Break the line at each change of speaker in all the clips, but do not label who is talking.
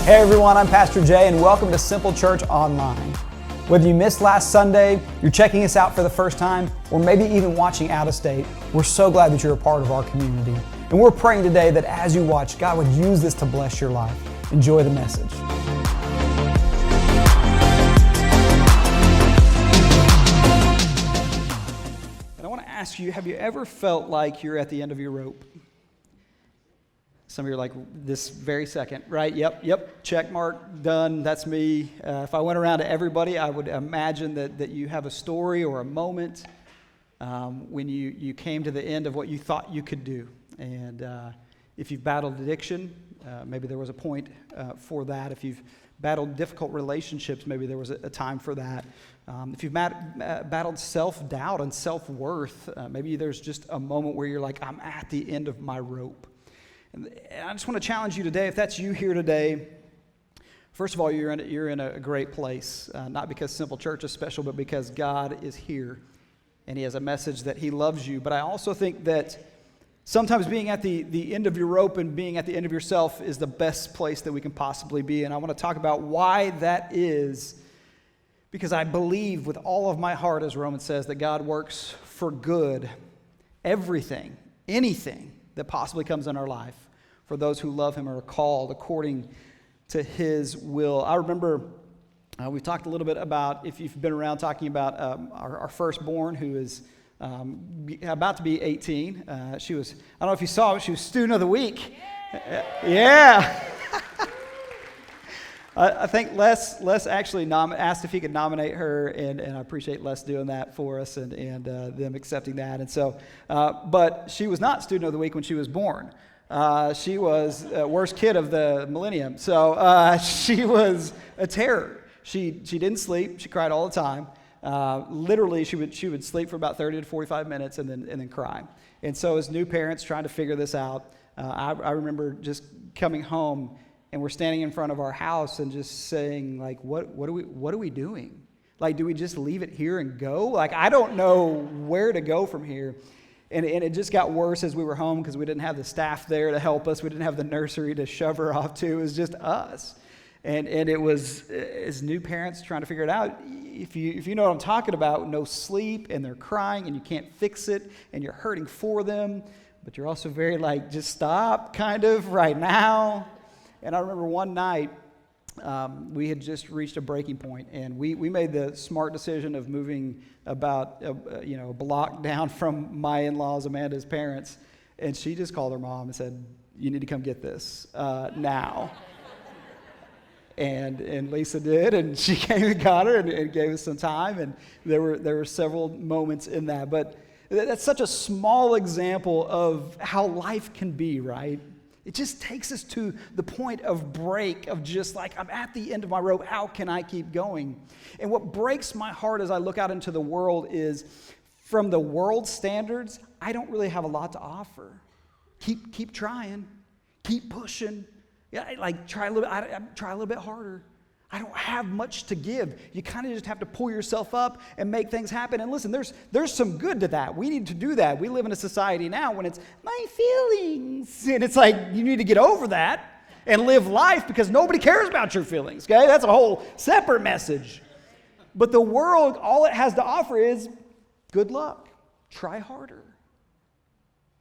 Hey everyone, I'm Pastor Jay and welcome to Simple Church Online. Whether you missed last Sunday, you're checking us out for the first time, or maybe even watching out of state, we're so glad that you're a part of our community. And we're praying today that as you watch, God would use this to bless your life. Enjoy the message. And I want to ask you, have you ever felt like you're at the end of your rope? Some of you are like, this very second, right? Yep, check mark, done, that's me. If I went around to everybody, I would imagine that you have a story or a moment when you came to the end of what you thought you could do. And if you've battled addiction, maybe there was a point for that. If you've battled difficult relationships, maybe there was a time for that. If you've battled self-doubt and self-worth, maybe there's just a moment where you're like, I'm at the end of my rope. And I just want to challenge you today, if that's you here today, first of all, you're in a great place, not because Simple Church is special, but because God is here, and He has a message that He loves you. But I also think that sometimes being at the end of your rope and being at the end of yourself is the best place that we can possibly be, and I want to talk about why that is, because I believe with all of my heart, as Romans says, that God works for good, everything, anything that possibly comes in our life for those who love Him or are called according to His will. I remember we talked a little bit about, if you've been around, talking about our firstborn who is about to be 18. She was, I don't know if you saw it, she was Student of the Week. Yeah. I think Les actually asked if he could nominate her, and I appreciate Les doing that for us and them accepting that. And so, but she was not Student of the Week when she was born. She was worst kid of the millennium. So she was a terror. She didn't sleep. She cried all the time. Literally, she would sleep for about 30 to 45 minutes and then cry. And so, as new parents trying to figure this out, I remember just coming home. And we're standing in front of our house and just saying, like, what are we doing? Like, do we just leave it here and go? Like, I don't know where to go from here. And it just got worse as we were home because we didn't have the staff there to help us. We didn't have the nursery to shove her off to. It was just us. And it was, as new parents trying to figure it out, if you know what I'm talking about, no sleep, and they're crying, and you can't fix it, and you're hurting for them, but you're also very like, just stop, kind of, right now. And I remember one night, we had just reached a breaking point, and we made the smart decision of moving about a block down from my in-laws, Amanda's parents, and she just called her mom and said, "You need to come get this now." And Lisa did, and she came and got her and gave us some time, and there were several moments in that. But that's such a small example of how life can be, right? It just takes us to the point of break, of just like, I'm at the end of my rope, how can I keep going? And what breaks my heart as I look out into the world is, from the world standards, I don't really have a lot to offer. Keep trying, keep pushing. Yeah, like try a little bit harder. I don't have much to give. You kind of just have to pull yourself up and make things happen. And listen, there's some good to that. We need to do that. We live in a society now when it's my feelings. And it's like, you need to get over that and live life because nobody cares about your feelings, okay? That's a whole separate message. But the world, all it has to offer is good luck. Try harder.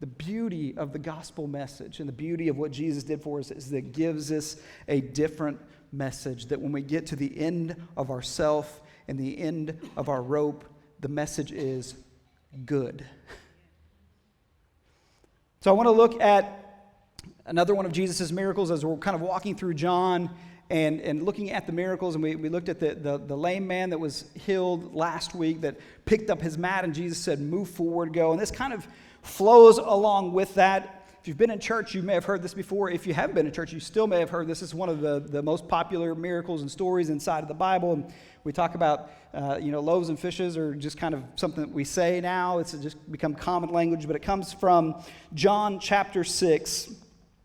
The beauty of the gospel message and the beauty of what Jesus did for us is that it gives us a different message, that when we get to the end of ourself and the end of our rope, the message is good. So I want to look at another one of Jesus' miracles as we're kind of walking through John and looking at the miracles. And we looked at the lame man that was healed last week that picked up his mat, and Jesus said, "Move forward, go." And this kind of flows along with that. If you've been in church, you may have heard this before. If you haven't been in church, you still may have heard this. This is one of the most popular miracles and stories inside of the Bible. And we talk about, loaves and fishes are just kind of something that we say now. It's just become common language, but it comes from John chapter 6.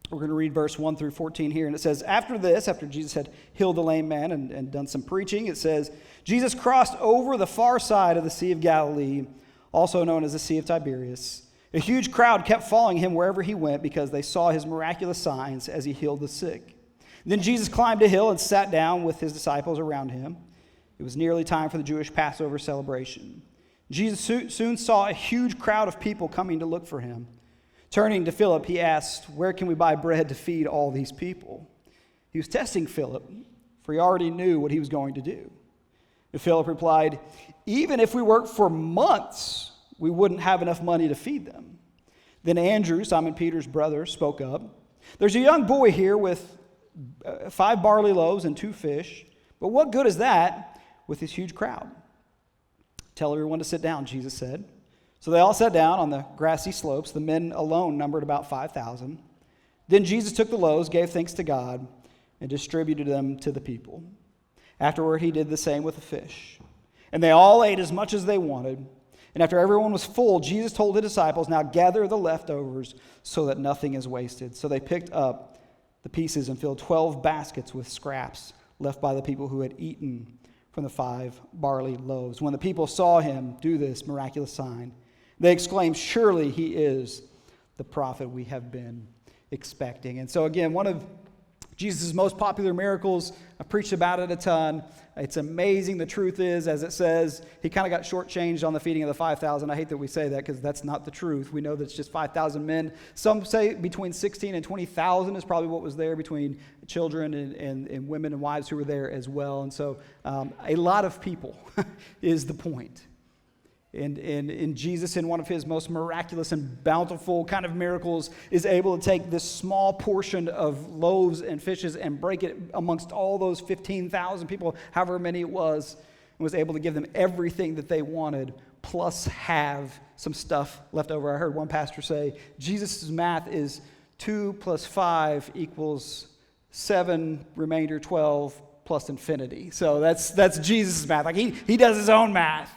We're going to read verse 1 through 14 here. And it says, after Jesus had healed the lame man and done some preaching, it says, Jesus crossed over the far side of the Sea of Galilee, also known as the Sea of Tiberias. A huge crowd kept following him wherever he went because they saw his miraculous signs as he healed the sick. Then Jesus climbed a hill and sat down with his disciples around him. It was nearly time for the Jewish Passover celebration. Jesus soon saw a huge crowd of people coming to look for him. Turning to Philip, he asked, "Where can we buy bread to feed all these people?" He was testing Philip, for he already knew what he was going to do. And Philip replied, "Even if we worked for months, we wouldn't have enough money to feed them." Then Andrew, Simon Peter's brother, spoke up. "There's a young boy here with 5 barley loaves and 2 fish, but what good is that with this huge crowd?" "Tell everyone to sit down," Jesus said. So they all sat down on the grassy slopes. The men alone numbered about 5,000. Then Jesus took the loaves, gave thanks to God, and distributed them to the people. Afterward, he did the same with the fish. And they all ate as much as they wanted. And after everyone was full, Jesus told the disciples, "Now gather the leftovers so that nothing is wasted." So they picked up the pieces and filled 12 baskets with scraps left by the people who had eaten from the 5 barley loaves. When the people saw him do this miraculous sign, they exclaimed, "Surely he is the prophet we have been expecting." And so again, one of Jesus' most popular miracles, I preached about it a ton. It's amazing. The truth is, as it says, he kind of got shortchanged on the feeding of the 5,000. I hate that we say that because that's not the truth. We know that it's just 5,000 men. Some say between 16 and 20,000 is probably what was there between children and women and wives who were there as well. And so a lot of people is the point. And Jesus, in one of his most miraculous and bountiful kind of miracles, is able to take this small portion of loaves and fishes and break it amongst all those 15,000 people, however many it was, and was able to give them everything that they wanted, plus have some stuff left over. I heard one pastor say, Jesus' math is 2 plus 5 equals 7, remainder 12, plus infinity. So that's Jesus' math. Like he does his own math.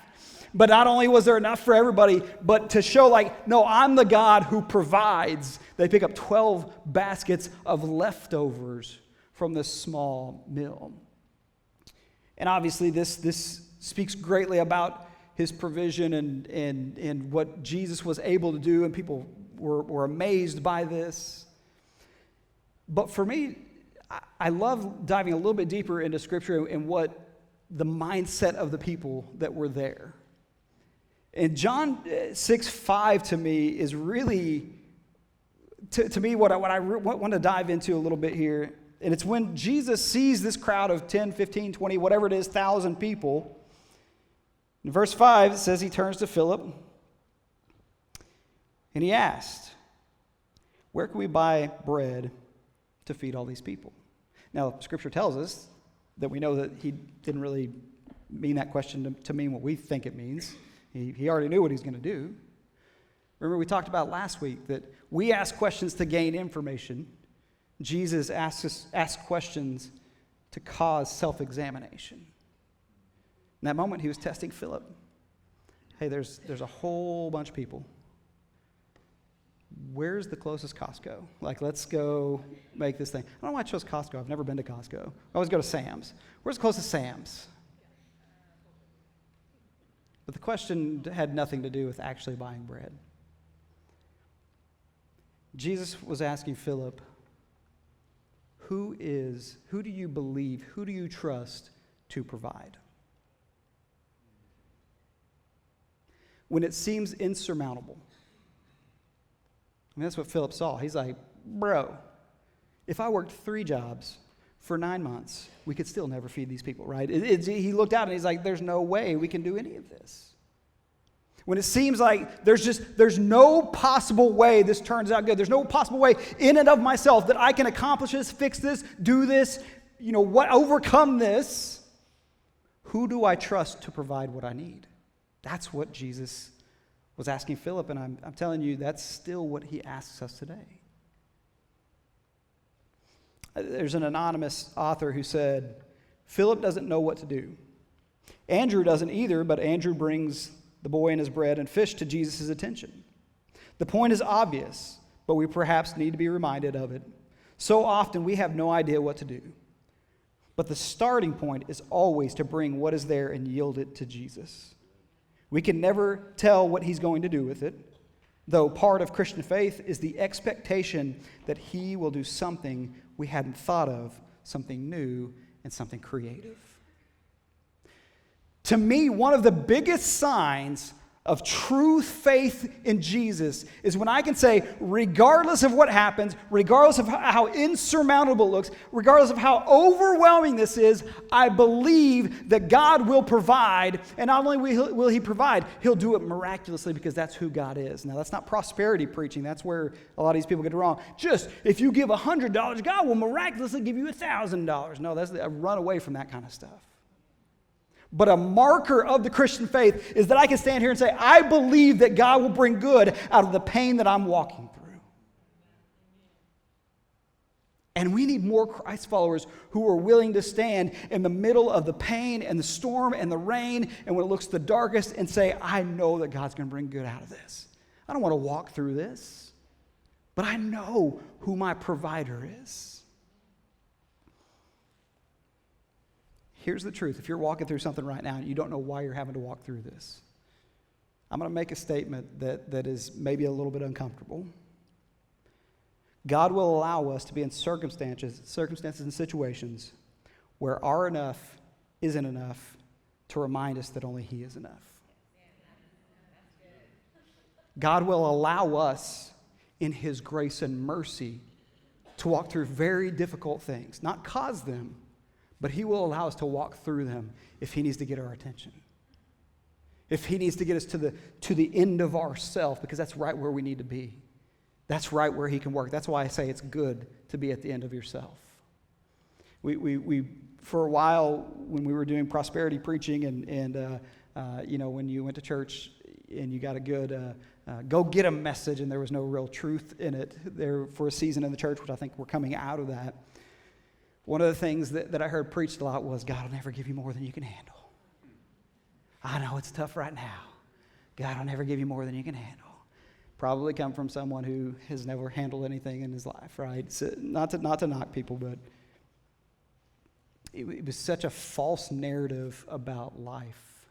But not only was there enough for everybody, but to show no, I'm the God who provides, they pick up 12 baskets of leftovers from this small meal. And obviously this speaks greatly about his provision and what Jesus was able to do, and people were amazed by this. But for me, I love diving a little bit deeper into Scripture and what the mindset of the people that were there. And John 6:5 to me is really, to me, what I want to dive into a little bit here. And it's when Jesus sees this crowd of 10, 15, 20, whatever it is, 1,000 people. In verse 5, it says he turns to Philip and he asked, "Where can we buy bread to feed all these people?" Now, Scripture tells us that we know that he didn't really mean that question to mean what we think it means. He already knew what he's going to do. Remember, we talked about last week that we ask questions to gain information. Jesus asks questions to cause self-examination. In that moment, he was testing Philip. Hey, there's a whole bunch of people. Where's the closest Costco? Let's go make this thing. I don't know why I chose Costco. I've never been to Costco. I always go to Sam's. Where's the closest Sam's? But the question had nothing to do with actually buying bread. Jesus was asking Philip, who do you believe, who do you trust to provide? When it seems insurmountable. That's what Philip saw. He's like, bro, if I worked 3 jobs for 9 months, we could still never feed these people, right? He looked out and he's like, there's no way we can do any of this. When it seems like there's no possible way this turns out good. There's no possible way in and of myself that I can accomplish this, fix this, do this, overcome this. Who do I trust to provide what I need? That's what Jesus was asking Philip, and I'm telling you, that's still what he asks us today. There's an anonymous author who said, Philip doesn't know what to do. Andrew doesn't either, but Andrew brings the boy and his bread and fish to Jesus' attention. The point is obvious, but we perhaps need to be reminded of it. So often we have no idea what to do. But the starting point is always to bring what is there and yield it to Jesus. We can never tell what he's going to do with it, though part of Christian faith is the expectation that he will do something we hadn't thought of something new, and something creative. To me, one of the biggest signs of true faith in Jesus is when I can say, regardless of what happens, regardless of how insurmountable it looks, regardless of how overwhelming this is, I believe that God will provide. And not only will He provide, He'll do it miraculously because that's who God is. Now, that's not prosperity preaching. That's where a lot of these people get it wrong. Just, if you give $100, God will miraculously give you $1,000. No, I run away from that kind of stuff. But a marker of the Christian faith is that I can stand here and say, I believe that God will bring good out of the pain that I'm walking through. And we need more Christ followers who are willing to stand in the middle of the pain and the storm and the rain and when it looks the darkest and say, I know that God's going to bring good out of this. I don't want to walk through this, but I know who my provider is. Here's the truth. If you're walking through something right now and you don't know why you're having to walk through this, I'm going to make a statement that is maybe a little bit uncomfortable. God will allow us to be in circumstances and situations where our enough isn't enough to remind us that only He is enough. God will allow us in His grace and mercy to walk through very difficult things, not cause them, but He will allow us to walk through them if He needs to get our attention. If He needs to get us to the end of ourself, because that's right where we need to be. That's right where He can work. That's why I say it's good to be at the end of yourself. We for a while, when we were doing prosperity preaching and when you went to church and you got a good go get a message and there was no real truth in it there for a season in the church, which I think we're coming out of that. One of the things that I heard preached a lot was, God will never give you more than you can handle. I know it's tough right now. God will never give you more than you can handle. Probably come from someone who has never handled anything in his life, right? So not to knock people, but it was such a false narrative about life.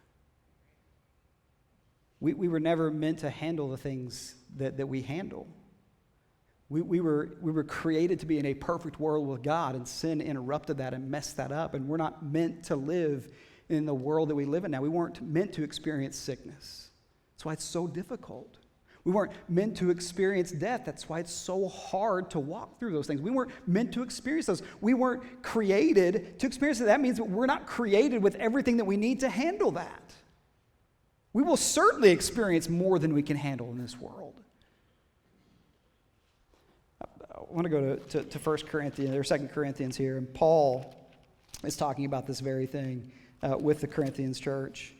We were never meant to handle the things that we handle. We were created to be in a perfect world with God, and sin interrupted that and messed that up. And we're not meant to live in the world that we live in now. We weren't meant to experience sickness. That's why it's so difficult. We weren't meant to experience death. That's why it's so hard to walk through those things. We weren't meant to experience those. We weren't created to experience it. That means that we're not created with everything that we need to handle that. We will certainly experience more than we can handle in this world. I want to go to 1 Corinthians or 2 Corinthians here, and Paul is talking about this very thing with the Corinthians church,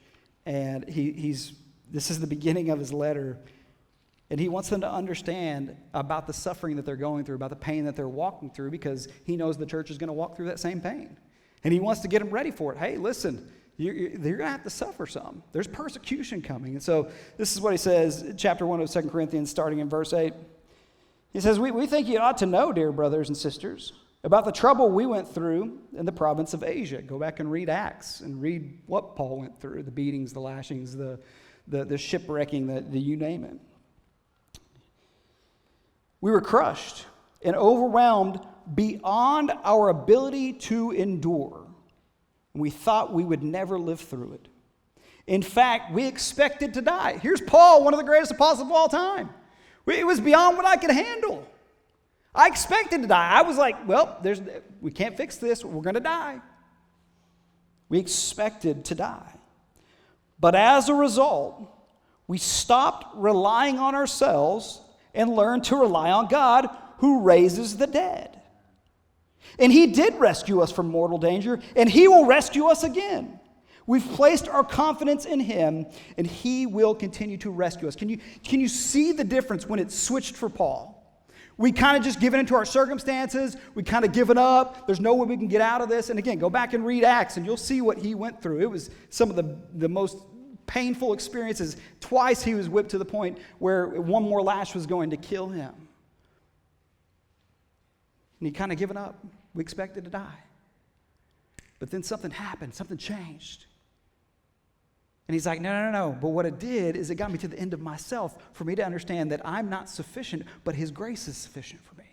and this is the beginning of his letter, and he wants them to understand about the suffering that they're going through, about the pain that they're walking through, because he knows the church is going to walk through that same pain, and he wants to get them ready for it. Hey, listen, you're going to have to suffer some. There's persecution coming, and so this is what he says, chapter 1 of 2 Corinthians, starting in verse 8. He says, we think you ought to know, dear brothers and sisters, about the trouble we went through in the province of Asia. Go back and read Acts and read what Paul went through, the beatings, the lashings, the shipwrecking, the you name it. We were crushed and overwhelmed beyond our ability to endure. We thought we would never live through it. In fact, we expected to die. Here's Paul, one of the greatest apostles of all time. It was beyond what I could handle. I expected to die. I was like, well, we can't fix this. We're going to die. We expected to die. But as a result, we stopped relying on ourselves and learned to rely on God who raises the dead. And He did rescue us from mortal danger, and He will rescue us again. We've placed our confidence in Him, and He will continue to rescue us. Can you see the difference when it's switched for Paul? We kind of just given into our circumstances. We kind of given up. There's no way we can get out of this. And again, go back and read Acts, and you'll see what he went through. It was some of the most painful experiences. Twice he was whipped to the point where one more lash was going to kill him. And he kind of given up. We expected to die. But then something happened. Something changed. And he's like, no. But what it did is it got me to the end of myself for me to understand that I'm not sufficient, but His grace is sufficient for me.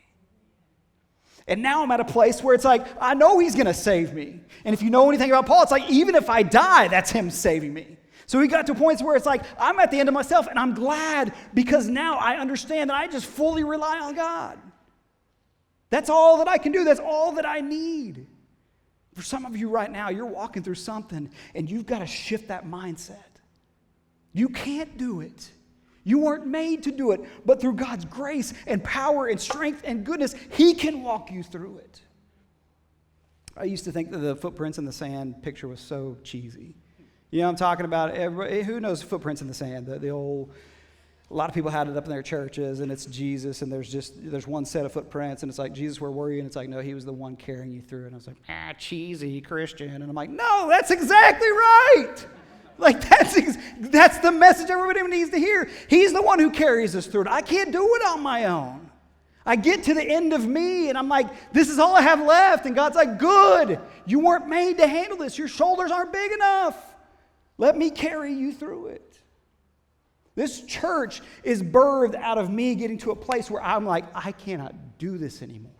And now I'm at a place where it's like, I know he's going to save me. And if you know anything about Paul, it's like, even if I die, that's him saving me. So he got to points where it's like, I'm at the end of myself, and I'm glad because now I understand that I just fully rely on God. That's all that I can do. That's all that I need. For some of you right now, you're walking through something, and you've got to shift that mindset. You can't do it. You weren't made to do it, but through God's grace and power and strength and goodness, he can walk you through it. I used to think that the footprints in the sand picture was so cheesy. You know what I'm talking about? Everybody, who knows footprints in the sand? The old, a lot of people had it up in their churches, and it's Jesus, and there's one set of footprints, and it's like, Jesus, where were you? And it's like, no, he was the one carrying you through. And I was like, cheesy Christian. And I'm like, no, that's exactly right. Like, that's the message everybody needs to hear. He's the one who carries us through it. I can't do it on my own. I get to the end of me, and I'm like, this is all I have left. And God's like, good. You weren't made to handle this. Your shoulders aren't big enough. Let me carry you through it. This church is birthed out of me getting to a place where I'm like, I cannot do this anymore.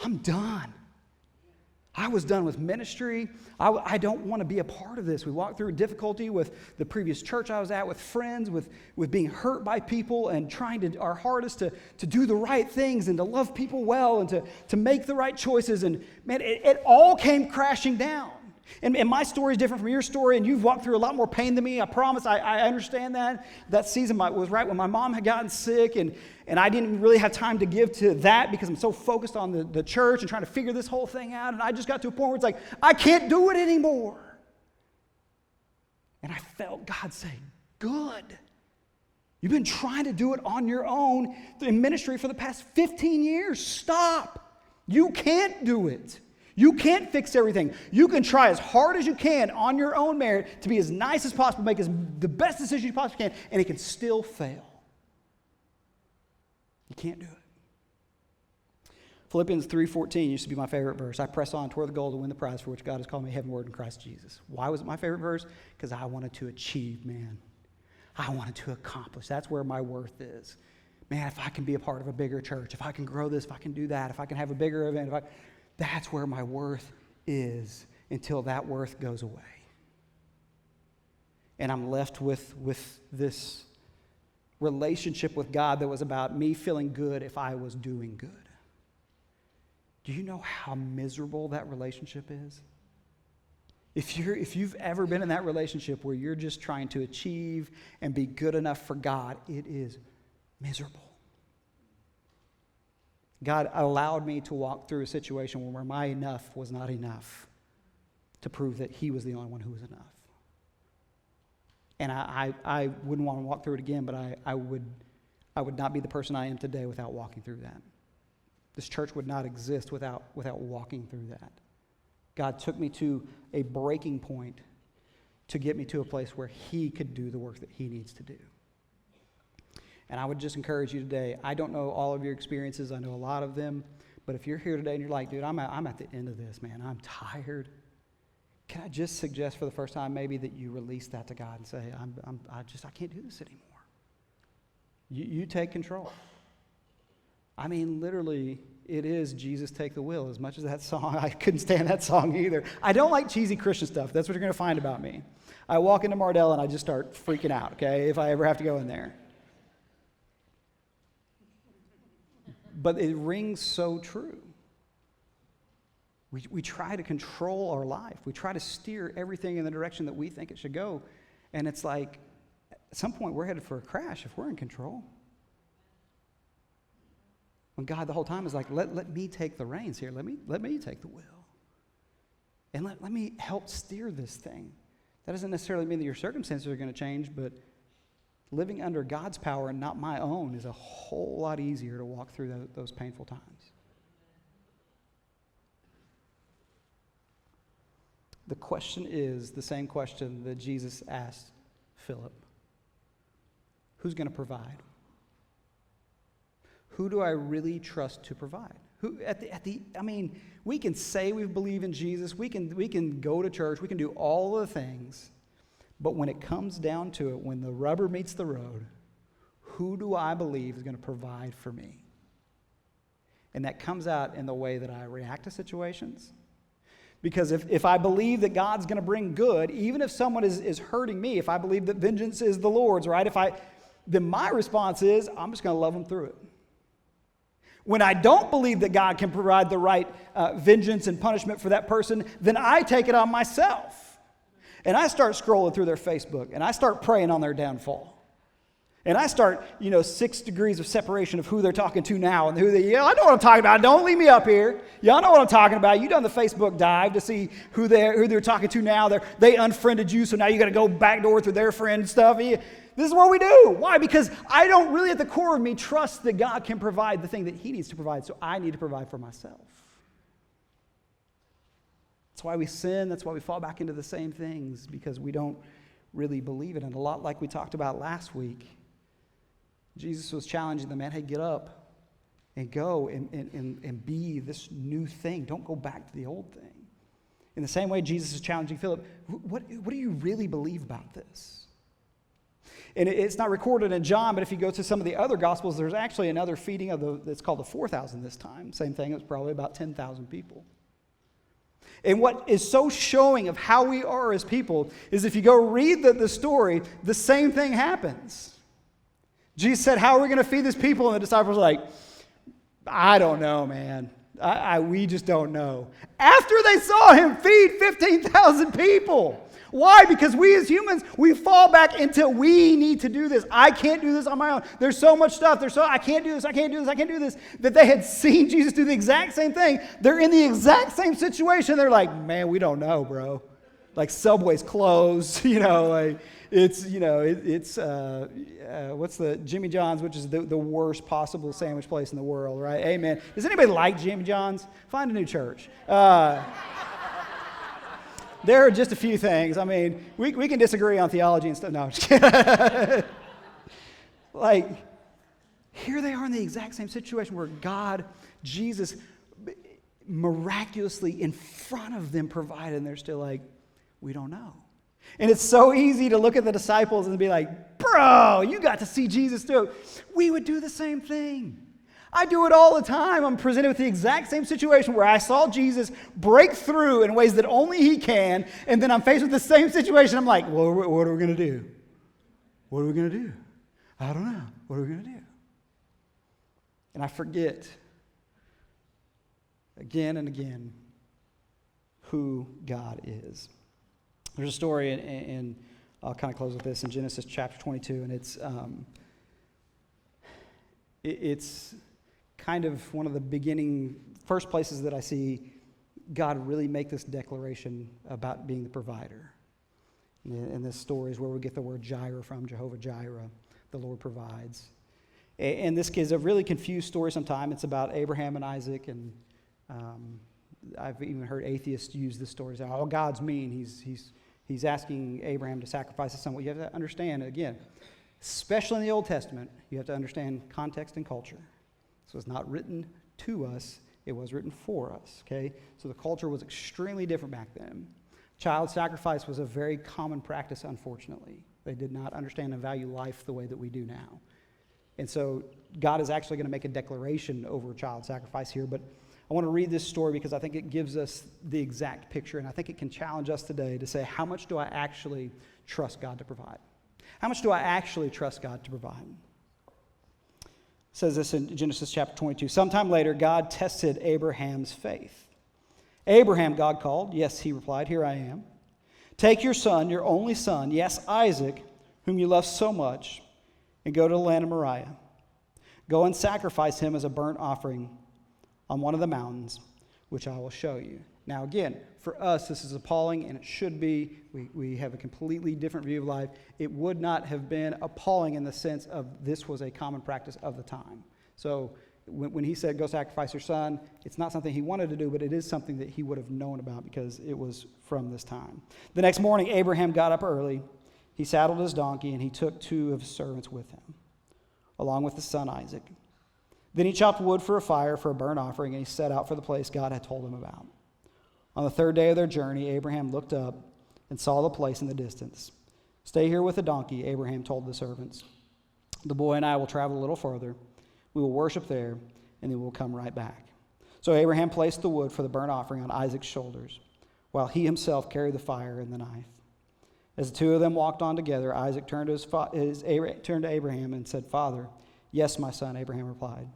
I'm done. I was done with ministry. I don't want to be a part of this. We walked through difficulty with the previous church I was at, with friends, with being hurt by people and trying our hardest to do the right things and to love people well and to make the right choices. And man, it all came crashing down. And my story is different from your story, and you've walked through a lot more pain than me. I promise. I understand that. That season was right when my mom had gotten sick, and I didn't really have time to give to that because I'm so focused on the church and trying to figure this whole thing out. And I just got to a point where it's like, I can't do it anymore. And I felt God say, good. You've been trying to do it on your own in ministry for the past 15 years. Stop. You can't do it. You can't fix everything. You can try as hard as you can on your own merit to be as nice as possible, make the best decision you possibly can, and it can still fail. You can't do it. Philippians 3:14 used to be my favorite verse. I press on toward the goal to win the prize for which God has called me heavenward in Christ Jesus. Why was it my favorite verse? Because I wanted to achieve, man. I wanted to accomplish. That's where my worth is. Man, if I can be a part of a bigger church, if I can grow this, if I can do that, if I can have a bigger event, that's where my worth is until that worth goes away. And I'm left with this relationship with God that was about me feeling good if I was doing good. Do you know how miserable that relationship is? If you've ever been in that relationship where you're just trying to achieve and be good enough for God, it is miserable. God allowed me to walk through a situation where my enough was not enough to prove that he was the only one who was enough. And I wouldn't want to walk through it again, but I would not be the person I am today without walking through that. This church would not exist without walking through that. God took me to a breaking point to get me to a place where he could do the work that he needs to do. And I would just encourage you today, I don't know all of your experiences, I know a lot of them, but if you're here today and you're like, dude, I'm at the end of this, man, I'm tired, can I just suggest for the first time maybe that you release that to God and say, I can't do this anymore. You take control. I mean, literally, it is Jesus Take the Wheel. As much as that song, I couldn't stand that song either. I don't like cheesy Christian stuff. That's what you're going to find about me. I walk into Mardell and I just start freaking out, okay, if I ever have to go in there. But it rings so true. We try to control our life. We try to steer everything in the direction that we think it should go. And it's like, at some point, we're headed for a crash if we're in control. When God the whole time is like, let me take the reins here. Let me take the wheel. And let me help steer this thing. That doesn't necessarily mean that your circumstances are going to change, but living under God's power and not my own is a whole lot easier to walk through those painful times. The question is the same question that Jesus asked Philip. Who's going to provide? Who do I really trust to provide? We can say we believe in Jesus, we can go to church, we can do all the things, but when it comes down to it, when the rubber meets the road, who do I believe is going to provide for me? And that comes out in the way that I react to situations. Because if I believe that God's going to bring good, even if someone is hurting me, if I believe that vengeance is the Lord's, right? Then my response is, I'm just going to love them through it. When I don't believe that God can provide the right vengeance and punishment for that person, then I take it on myself. And I start scrolling through their Facebook, and I start praying on their downfall. And I start, 6 degrees of separation of who they're talking to now and who they, I know what I'm talking about. Don't leave me up here. Y'all know what I'm talking about. You done the Facebook dive to see who they're talking to now. They unfriended you, so now you got to go backdoor through their friend stuff. This is what we do. Why? Because I don't really, at the core of me, trust that God can provide the thing that He needs to provide, so I need to provide for myself. That's why we sin. That's why we fall back into the same things, because we don't really believe it. And a lot like we talked about last week, Jesus was challenging the man, hey, get up and go and be this new thing. Don't go back to the old thing. In the same way, Jesus is challenging Philip, what do you really believe about this? And it's not recorded in John, but if you go to some of the other Gospels, there's actually another feeding it's called the 4,000 this time. Same thing, it was probably about 10,000 people. And what is so showing of how we are as people is if you go read the story, the same thing happens. Jesus said, how are we going to feed this people? And the disciples were like, I don't know, man. We just don't know. After they saw him feed 15,000 people. Why? Because we as humans, we fall back into we need to do this. I can't do this on my own. There's so much stuff. I can't do this, I can't do this, I can't do this. That they had seen Jesus do the exact same thing. They're in the exact same situation. They're like, man, we don't know, bro. Like Subway's closed, It's what's the Jimmy John's, which is the worst possible sandwich place in the world, right? Amen. Does anybody like Jimmy John's? Find a new church. There are just a few things. I mean, we can disagree on theology and stuff. No, I'm just kidding. Here they are in the exact same situation where Jesus, miraculously in front of them provided, and they're still like, we don't know. And it's so easy to look at the disciples and be like, bro, you got to see Jesus do it. We would do the same thing. I do it all the time. I'm presented with the exact same situation where I saw Jesus break through in ways that only He can, and then I'm faced with the same situation. I'm like, well, what are we going to do? What are we going to do? I don't know. What are we going to do? And I forget again and again who God is. There's a story, and I'll kind of close with this, in Genesis chapter 22, and it's kind of one of the first places that I see God really make this declaration about being the provider. And this story is where we get the word Jireh from, Jehovah Jireh, the Lord provides. And this is a really confused story sometimes. It's about Abraham and Isaac, and I've even heard atheists use this story. Say, oh, God's mean. He's asking Abraham to sacrifice his son. Well, you have to understand, again, especially in the Old Testament, you have to understand context and culture. So it's not written to us, it was written for us, okay? So the culture was extremely different back then. Child sacrifice was a very common practice, unfortunately. They did not understand and value life the way that we do now. And so God is actually going to make a declaration over child sacrifice here, but I want to read this story because I think it gives us the exact picture, and I think it can challenge us today to say, how much do I actually trust God to provide? How much do I actually trust God to provide? It says this in Genesis chapter 22. Sometime later, God tested Abraham's faith. Abraham, God called. Yes, he replied, here I am. Take your son, your only son, yes, Isaac, whom you love so much, and go to the land of Moriah. Go and sacrifice him as a burnt offering on one of the mountains, which I will show you. Now again, for us, this is appalling, and it should be. We have a completely different view of life. It would not have been appalling in the sense of this was a common practice of the time. So when he said, go sacrifice your son, it's not something he wanted to do, but it is something that he would have known about because it was from this time. The next morning, Abraham got up early. He saddled his donkey, and he took 2 of his servants with him, along with his son Isaac. Then he chopped wood for a fire for a burnt offering, and he set out for the place God had told him about. On the 3rd day of their journey, Abraham looked up and saw the place in the distance. Stay here with the donkey, Abraham told the servants. The boy and I will travel a little further. We will worship there, and then we'll come right back. So Abraham placed the wood for the burnt offering on Isaac's shoulders, while he himself carried the fire and the knife. As the two of them walked on together, Isaac turned to Abraham and said, "Father." "Yes, my son," Abraham replied.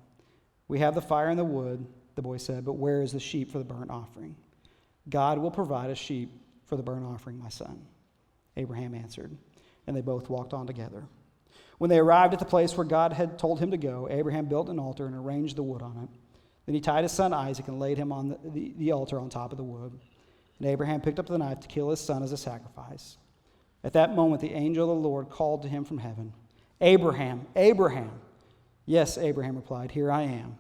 "We have the fire and the wood," the boy said, "but where is the sheep for the burnt offering?" "God will provide a sheep for the burnt offering, my son," Abraham answered, and they both walked on together. When they arrived at the place where God had told him to go, Abraham built an altar and arranged the wood on it. Then he tied his son Isaac and laid him on the altar on top of the wood. And Abraham picked up the knife to kill his son as a sacrifice. At that moment, the angel of the Lord called to him from heaven, "Abraham, Abraham." "Yes," Abraham replied, "here I am."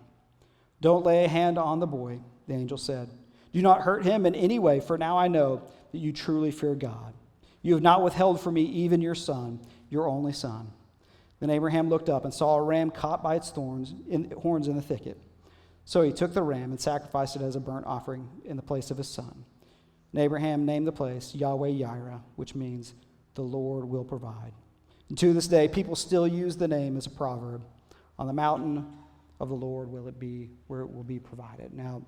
"Don't lay a hand on the boy," the angel said. "Do not hurt him in any way, for now I know that you truly fear God. You have not withheld from me even your son, your only son." Then Abraham looked up and saw a ram caught by its horns in the thicket. So he took the ram and sacrificed it as a burnt offering in the place of his son. And Abraham named the place Yahweh-Yireh, which means the Lord will provide. And to this day, people still use the name as a proverb. On the mountain of the Lord will it be, where it will be provided. Now,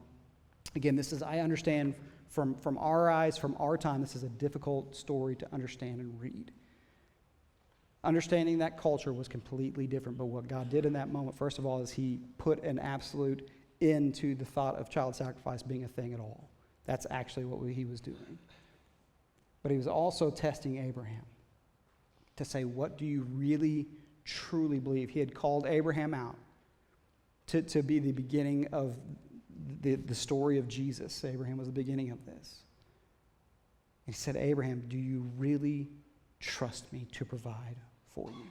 again, this is, I understand from our eyes, from our time, this is a difficult story to understand and read. Understanding that culture was completely different, but what God did in that moment, first of all, is he put an absolute end to the thought of child sacrifice being a thing at all. That's actually what he was doing. But he was also testing Abraham to say, what do you really, truly believe? He had called Abraham out to be the beginning of the story of Jesus. Abraham was the beginning of this. He said, "Abraham, do you really trust me to provide for you?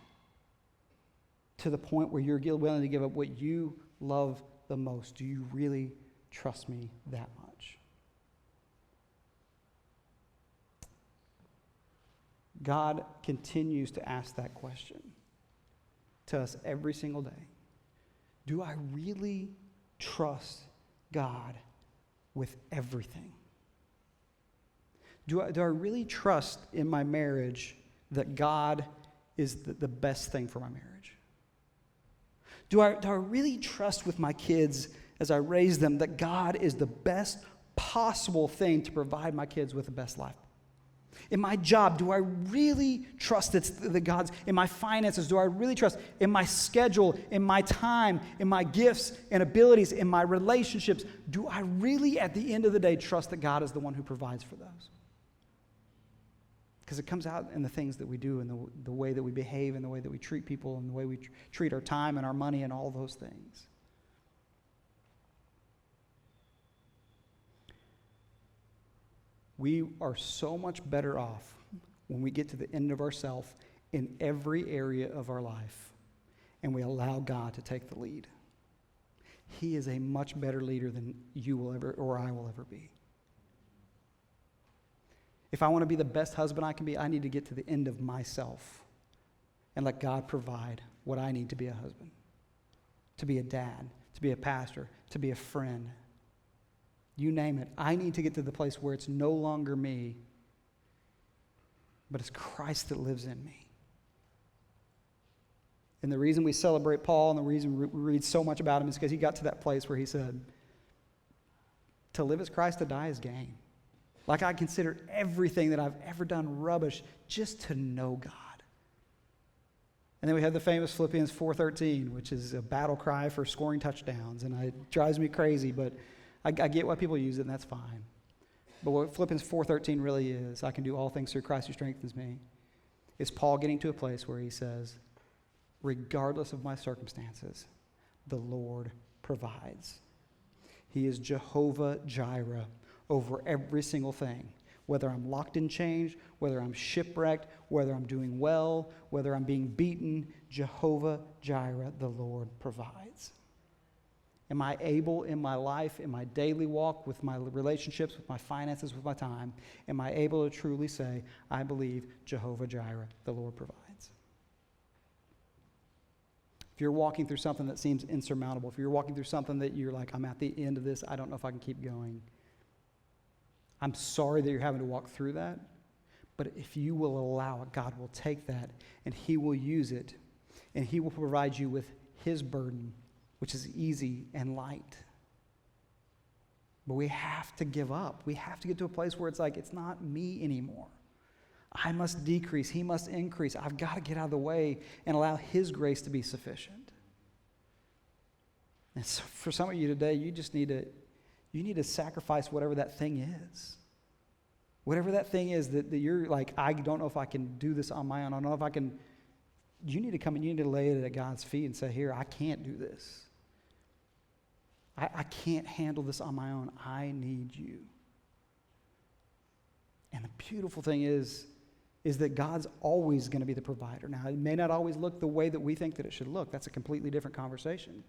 To the point where you're willing to give up what you love the most. Do you really trust me that much?" God continues to ask that question to us every single day. Do I really trust God with everything? Do I really trust in my marriage that God is the best thing for my marriage? Do I really trust with my kids as I raise them that God is the best possible thing to provide my kids with the best life? In my job, do I really trust that God's, in my finances, do I really trust in my schedule, in my time, in my gifts and abilities, in my relationships, do I really at the end of the day trust that God is the one who provides for those? Because it comes out in the things that we do and the way that we behave and the way that we treat people and the way we treat our time and our money and all those things. We are so much better off when we get to the end of ourselves in every area of our life and we allow God to take the lead. He is a much better leader than you will ever or I will ever be. If I want to be the best husband I can be, I need to get to the end of myself and let God provide what I need to be a husband, to be a dad, to be a pastor, to be a friend. You name it. I need to get to the place where it's no longer me, but it's Christ that lives in me. And the reason we celebrate Paul and the reason we read so much about him is because he got to that place where he said, to live as Christ, to die is gain. Like I consider everything that I've ever done rubbish just to know God. And then we have the famous Philippians 4:13, which is a battle cry for scoring touchdowns. And it drives me crazy, but I get why people use it, and that's fine. But what Philippians 4:13 really is, I can do all things through Christ who strengthens me, is Paul getting to a place where he says, regardless of my circumstances, the Lord provides. He is Jehovah-Jireh over every single thing. Whether I'm locked in chains, whether I'm shipwrecked, whether I'm doing well, whether I'm being beaten, Jehovah-Jireh, the Lord provides. Am I able in my life, in my daily walk, with my relationships, with my finances, with my time, am I able to truly say, I believe Jehovah-Jireh, the Lord provides? If you're walking through something that seems insurmountable, if you're walking through something that you're like, I'm at the end of this, I don't know if I can keep going, I'm sorry that you're having to walk through that, but if you will allow it, God will take that and He will use it and He will provide you with His burden, which is easy and light. But we have to give up. We have to get to a place where it's like, it's not me anymore. I must decrease. He must increase. I've got to get out of the way and allow His grace to be sufficient. And so for some of you today, you need to sacrifice whatever that thing is. Whatever that thing is that you're like, I don't know if I can do this on my own. I don't know if I can. You need to come and you need to lay it at God's feet and say, here, I can't do this. I can't handle this on my own. I need you. And the beautiful thing is that God's always going to be the provider. Now, it may not always look the way that we think that it should look. That's a completely different conversation.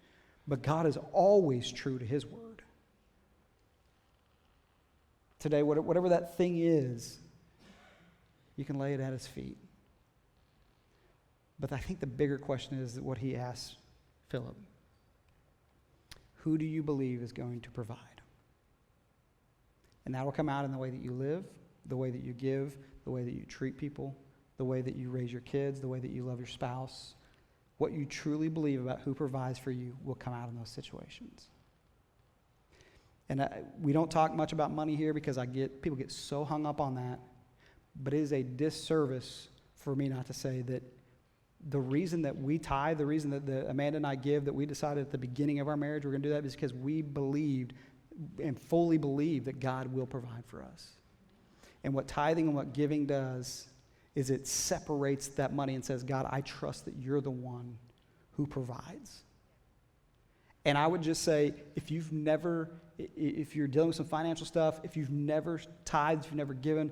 But God is always true to His word. Today, whatever that thing is, you can lay it at His feet. But I think the bigger question is what He asked Philip. Who do you believe is going to provide? And that will come out in the way that you live, the way that you give, the way that you treat people, the way that you raise your kids, the way that you love your spouse. What you truly believe about who provides for you will come out in those situations. And we don't talk much about money here because people get so hung up on that. But it is a disservice for me not to say that the reason that we tithe, the reason that Amanda and I give, that we decided at the beginning of our marriage we're going to do that is because we believed and fully believe that God will provide for us. And what tithing and what giving does is it separates that money and says, God, I trust that you're the one who provides. And I would just say, if you're dealing with some financial stuff, if you've never tithed, if you've never given,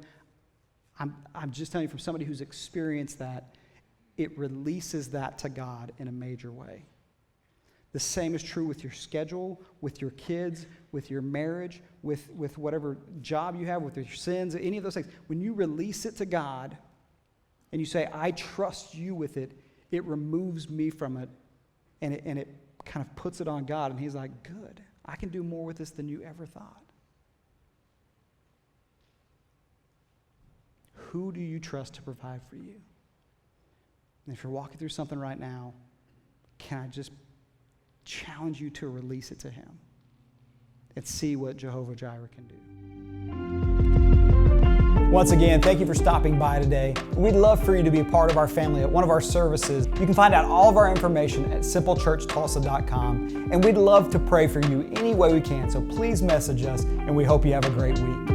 I'm just telling you from somebody who's experienced that, it releases that to God in a major way. The same is true with your schedule, with your kids, with your marriage, with whatever job you have, with your sins, any of those things. When you release it to God and you say, I trust you with it, it removes me from it and it kind of puts it on God. And He's like, good, I can do more with this than you ever thought. Who do you trust to provide for you? And if you're walking through something right now, can I just challenge you to release it to Him and see what Jehovah Jireh can do? Once again, thank you for stopping by today. We'd love for you to be a part of our family at one of our services. You can find out all of our information at simplechurchtulsa.com, and we'd love to pray for you any way we can. So please message us, and we hope you have a great week.